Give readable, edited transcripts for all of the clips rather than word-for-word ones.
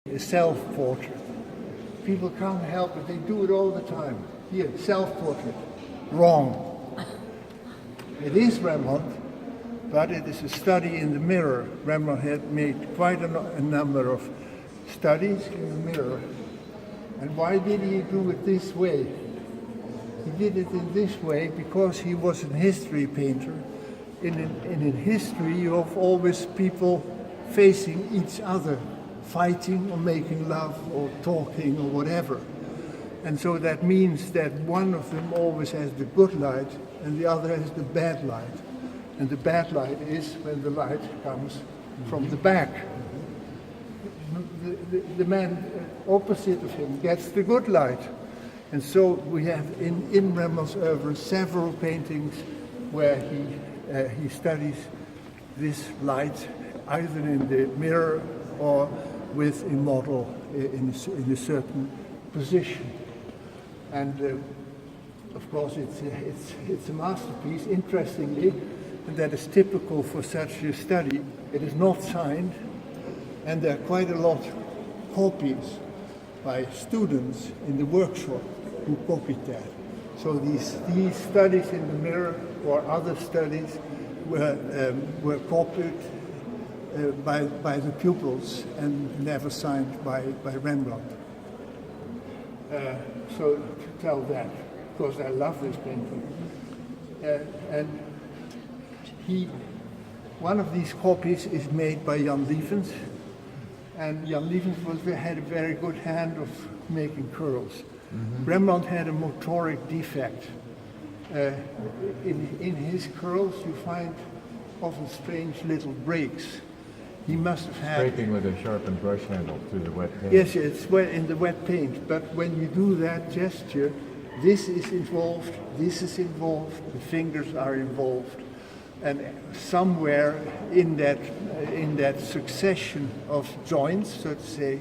A self-portrait. People can't help it, they do it all the time. Here, self-portrait. Wrong. It is Rembrandt, but it is a study in the mirror. Rembrandt had made quite a number of studies in the mirror. And why did he do it this way? He did it in this way because he was a history painter. In history, you have always people facing each other, fighting or making love or talking or whatever. And so that means that one of them always has the good light and the other has the bad light. And the bad light is when the light comes from the back. The man opposite of him gets the good light. And so we have in Rembrandt's oeuvre several paintings where he studies this light either in the mirror or with a model in a certain position. And of course it's a masterpiece, interestingly, and that is typical for such a study. It is not signed, and there are quite a lot of copies by students in the workshop who copied that. So these studies in the mirror or other studies were copied by the pupils and never signed by Rembrandt. So to tell that, because I love this painting. And one of these copies is made by Jan Lievens, and Jan Lievens had a very good hand of making curls. Mm-hmm. Rembrandt had a motoric defect. In his curls you find often strange little breaks. He must have had... Scraping with a sharpened brush handle through the wet paint. Yes, it's in the wet paint, but when you do that gesture, this is involved, the fingers are involved. And somewhere in that succession of joints, so to say,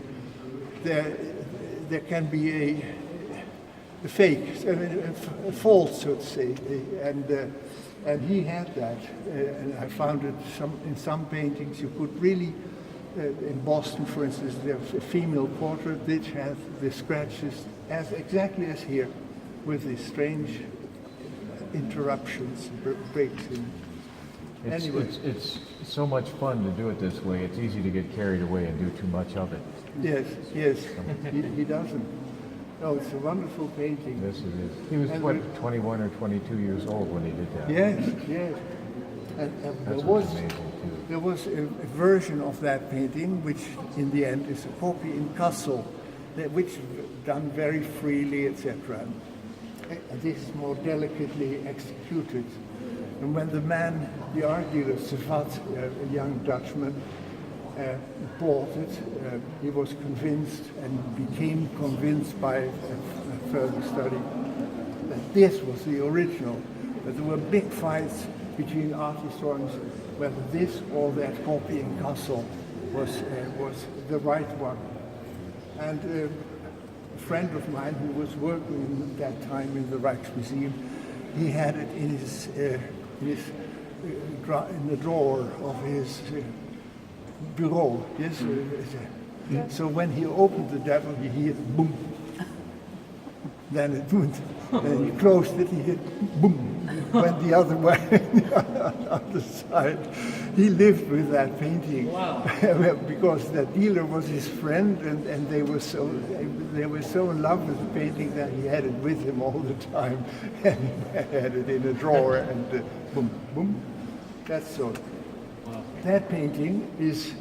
there can be a fake, a fault, so to say, and he had that. And I found it in some paintings. You could really, in Boston, for instance, there's a female portrait which has the scratches exactly as here, with these strange interruptions, breaks in. Anyway. It's so much fun to do it this way. It's easy to get carried away and do too much of it. Yes, he doesn't. No, it's a wonderful painting. Yes, it is. He was, 21 or 22 years old when he did that? Yes. And there was a version of that painting, which in the end is a copy in Kassel, which is done very freely, etc. And this is more delicately executed. And when the man, the art dealer, Savat, a young Dutchman, bought it, he was convinced and became convinced by further study that this was the original. But there were big fights between art historians whether this or that copy in Kassel was the right one. And a friend of mine who was working at that time in the Rijksmuseum, he had it in in the drawer of his bureau. Yes. So when he opened the devil, he heard boom. Then it went. Then he closed it. He hit boom. It went the other way, the other side. He lived with that painting. Wow. Because that dealer was his friend, and they were so in love with the painting that he had it with him all the time, and he had it in a drawer and boom, boom. That's so. Wow. That painting is